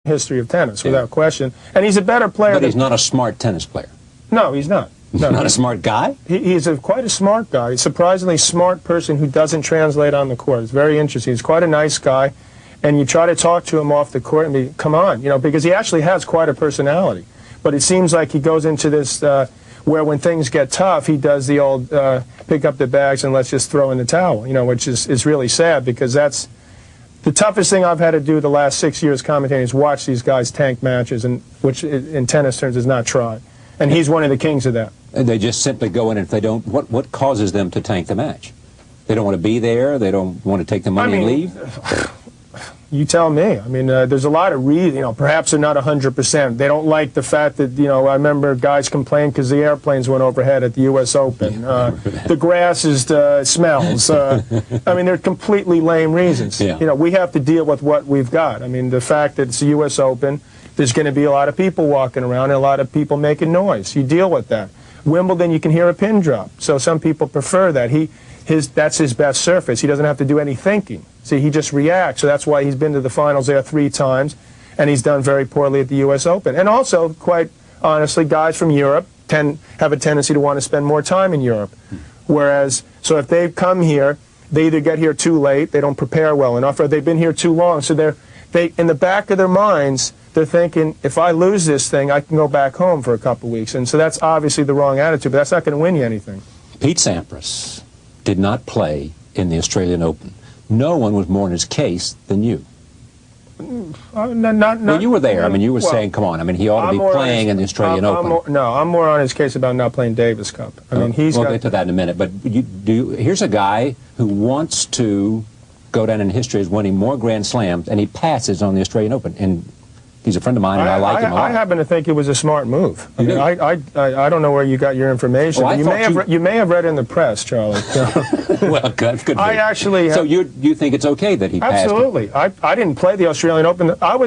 history of tennis, without question. And he's a better player. But he's not a smart tennis player. No, he's not. No, not a smart guy? He's quite a smart guy. He's a surprisingly smart person who doesn't translate on the court. It's very interesting. He's quite a nice guy. And you try to talk to him off the court and be, come on, because he actually has quite a personality. But it seems like he goes into this where when things get tough, he does the old pick up the bags and let's just throw in the towel, which is really sad, because that's the toughest thing I've had to do the last 6 years commentating is watch these guys tank matches, and which in tennis terms is not try. And he's one of the kings of that. And they just simply go in, and if they don't, what causes them to tank the match? They don't want to be there? They don't want to take the money and leave? You tell me. I mean, there's a lot of reasons. Perhaps they're not 100%. They don't like the fact that, I remember guys complained because the airplanes went overhead at the U.S. Open. The grass smells. I mean, they're completely lame reasons. Yeah. We have to deal with what we've got. I mean, the fact that it's the U.S. Open, there's going to be a lot of people walking around and a lot of people making noise. You deal with that. Wimbledon, you can hear a pin drop. So some people prefer that. That's his best surface. He doesn't have to do any thinking. See, he just reacts. So that's why he's been to the finals there 3 times, and he's done very poorly at the U.S. Open. And also, quite honestly, guys from Europe have a tendency to want to spend more time in Europe. Whereas, so if they come here, they either get here too late, they don't prepare well enough, or they've been here too long. So they in the back of their minds, they're thinking, if I lose this thing, I can go back home for a couple weeks. And so that's obviously the wrong attitude, but that's not going to win you anything. Pete Sampras did not play in the Australian Open. No one was more in his case than you. Well, you were there. I mean, you were saying, come on. I mean, he ought to be playing in the Australian Open. I'm more on his case about not playing Davis Cup. I mean, we'll get to that in a minute. But here's a guy who wants to go down in history as winning more Grand Slams, and he passes on the Australian Open. And he's a friend of mine, and I like him a lot. I happen to think it was a smart move. I mean, I don't know where you got your information. Well, you may have read in the press, Charlie. Well, that's good. I actually. So you think it's okay that he passed? Absolutely. I didn't play the Australian Open. I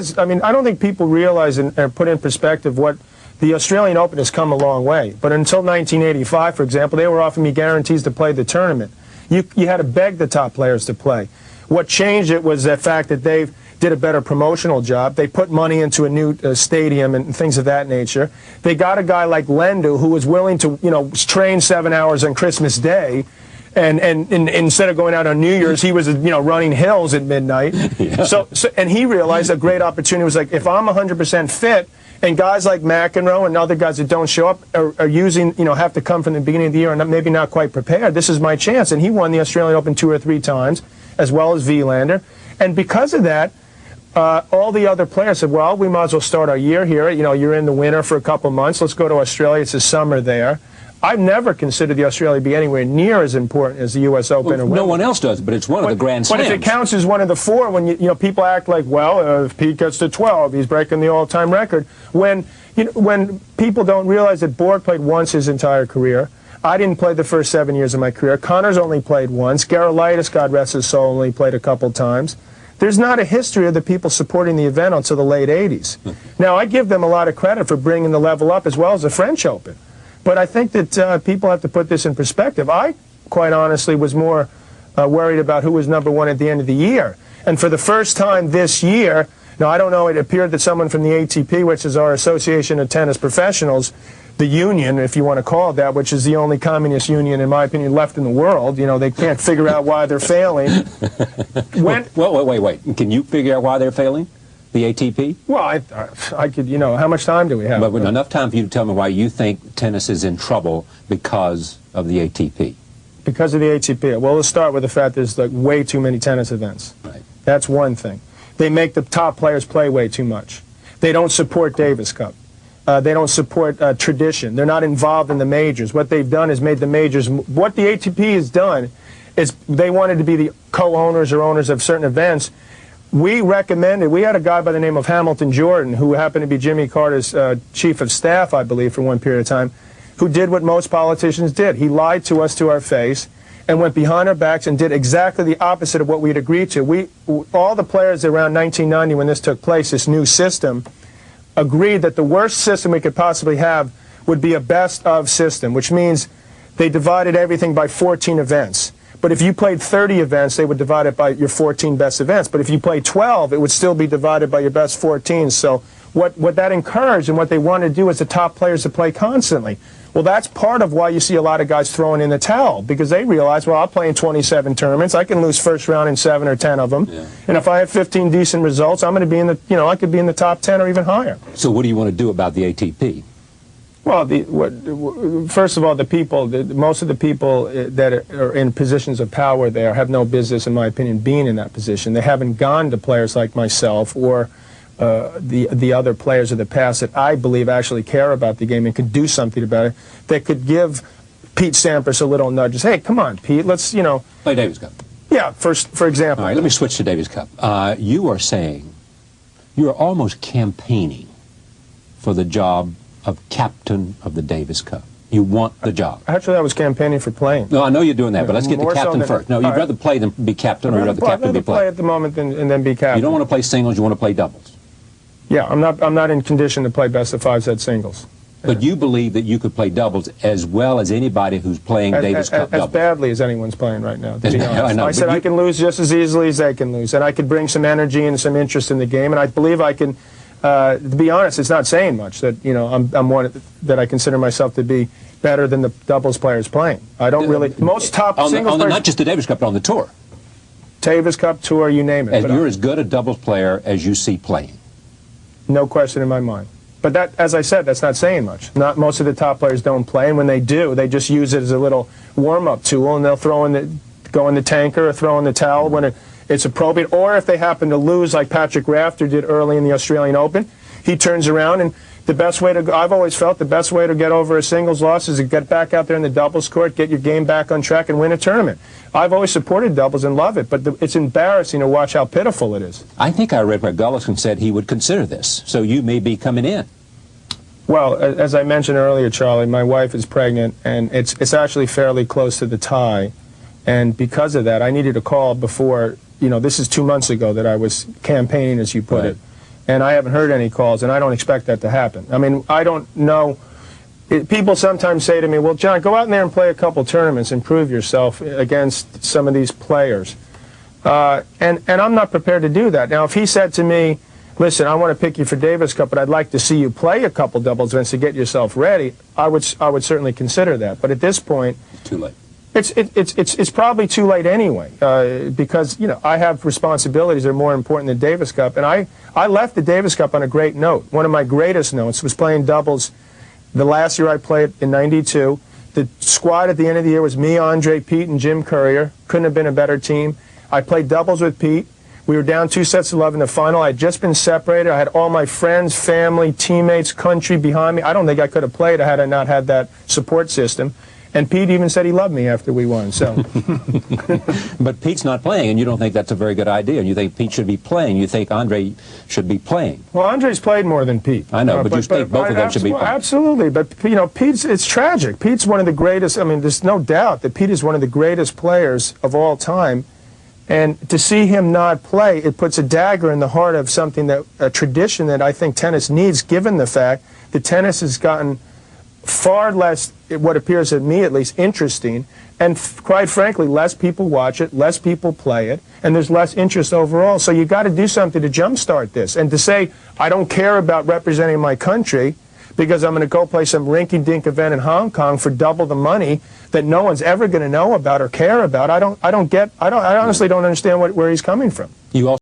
don't think people realize and put in perspective what the Australian Open has come a long way. But until 1985, for example, they were offering me guarantees to play the tournament. You had to beg the top players to play. What changed it was the fact that they did a better promotional job. They put money into a new stadium and things of that nature. They got a guy like Lendu who was willing to, train 7 hours on Christmas Day, and instead of going out on New Year's, he was, running hills at midnight. Yeah. So and he realized a great opportunity was like, if I'm 100% fit, and guys like McEnroe and other guys that don't show up are using, have to come from the beginning of the year and maybe not quite prepared, this is my chance. And he won the Australian Open 2 or 3 times, as well as Wilander. And because of that, all the other players said, well, we might as well start our year here. You're in the winter for a couple months. Let's go to Australia. It's the summer there. I've never considered the Australia to be anywhere near as important as the U.S. Open or Wimbledon. No one else does, but it's one of the Grand Slams. But if it counts as one of the 4, when people act like, well, if Pete gets to 12, he's breaking the all-time record. When people don't realize that Borg played once his entire career. I didn't play the first 7 years of my career. Connor's only played once. Gerolaitis, God rest his soul, only played a couple times. There's not a history of the people supporting the event until the late 80s. Now, I give them a lot of credit for bringing the level up, as well as the French Open. But I think that people have to put this in perspective. I, quite honestly, was more worried about who was #1 at the end of the year. And for the first time this year, now I don't know, it appeared that someone from the ATP, which is our Association of Tennis Professionals, the union, if you want to call it that, which is the only communist union, in my opinion, left in the world. They can't figure out why they're failing. Wait. Can you figure out why they're failing? The ATP? Well, I could, how much time do we have? But enough time for you to tell me why you think tennis is in trouble because of the ATP. Because of the ATP. Well, let's start with the fact there's way too many tennis events. Right. That's one thing. They make the top players play way too much. They don't support Davis Cup. They don't support tradition. They're not involved in the majors. What they've done is made the majors. What the ATP has done is they wanted to be the co-owners or owners of certain events. We recommended, we had a guy by the name of Hamilton Jordan, who happened to be Jimmy Carter's chief of staff, I believe, for one period of time, who did what most politicians did. He lied to us to our face and went behind our backs and did exactly the opposite of what we had agreed to. All the players around 1990 when this took place, this new system, agreed that the worst system we could possibly have would be a best of system, which means they divided everything by 14 events. But if you played 30 events, they would divide it by your 14 best events. But if you played 12, it would still be divided by your best 14. So what that encouraged and what they wanted to do is the top players to play constantly. Well, that's part of why you see a lot of guys throwing in the towel, because they realize, well, I'll play in 27 tournaments. I can lose first round in 7 or 10 of them. Yeah. And if I have 15 decent results, I'm going to be in the, I could be in the top 10 or even higher. So what do you want to do about the ATP? Well, first of all, most of the people that are in positions of power there have no business, in my opinion, being in that position. They haven't gone to players like myself or the other players of the past that I believe actually care about the game and could do something about it. That could give Pete Sampras a little nudge. Hey, come on, Pete, let's, play Davis Cup. Yeah, for example. All right, let me switch to Davis Cup. You are saying you are almost campaigning for the job of captain of the Davis Cup. You want the job. Actually, I was campaigning for playing. No, I know you're doing that, but let's get to captain first. No, you'd rather play than be captain, or you'd rather captain be play? I'd rather play at the moment and then be captain. You don't want to play singles, you want to play doubles. Yeah, I'm not in condition to play best of 5 set singles. But you believe that you could play doubles as well as anybody who's playing Davis Cup doubles? As badly as anyone's playing right now, to be honest. I know, I said I can lose just as easily as they can lose, and I could bring some energy and some interest in the game, and I believe I can. To be honest, it's not saying much that I'm one that I consider myself to be better than the doubles players playing. I don't really. Most top singles players, not just the Davis Cup, but on the tour. Davis Cup, tour, you name it. And you're as good a doubles player as you see playing. No question in my mind. But that, as I said, that's not saying much. Not most of the top players don't play, and when they do, they just use it as a little warm-up tool, and they'll go in the tanker or throw in the towel when it's appropriate. Or if they happen to lose, like Patrick Rafter did early in the Australian Open, he turns around, and the best way to I've always felt the best way to get over a singles loss is to get back out there in the doubles court, get your game back on track, and win a tournament. I've always supported doubles and love it, but it's embarrassing to watch how pitiful it is. I think I read where Gullickson said he would consider this, so you may be coming in. Well, as I mentioned earlier, Charlie, my wife is pregnant, and it's actually fairly close to the tie, and because of that, I needed a call before, this is 2 months ago that I was campaigning, as you put it, and I haven't heard any calls, and I don't expect that to happen. I mean, I don't know. People sometimes say to me, well, John, go out in there and play a couple tournaments and prove yourself against some of these players. And I'm not prepared to do that. Now, if he said to me, listen, I want to pick you for Davis Cup, but I'd like to see you play a couple doubles events to get yourself ready, I would certainly consider that. But at this point, it's too late. It's probably too late anyway, because I have responsibilities that are more important than Davis Cup, and I left the Davis Cup on a great note. One of my greatest notes was playing doubles the last year I played in '92. The squad at the end of the year was me, Andre, Pete, and Jim Courier. Couldn't have been a better team. I played doubles with Pete. We were down 2 sets to love in the final. I had just been separated. I had all my friends, family, teammates, country behind me. I don't think I could have played had I not had that support system. And Pete even said he loved me after we won. So, but Pete's not playing, and you don't think that's a very good idea. You think Pete should be playing. You think Andre should be playing. Well, Andre's played more than Pete. I know, but you think both of them should be playing. Absolutely, but Pete's. It's tragic. Pete's one of the greatest. I mean, there's no doubt that Pete is one of the greatest players of all time. And to see him not play, it puts a dagger in the heart of a tradition that I think tennis needs, given the fact that tennis has gotten far less, what appears to me at least, interesting, and quite frankly, less people watch it, less people play it, and there's less interest overall. So you got to do something to jumpstart this. And to say, I don't care about representing my country because I'm going to go play some rinky-dink event in Hong Kong for double the money that no one's ever going to know about or care about, I honestly don't understand where he's coming from. You also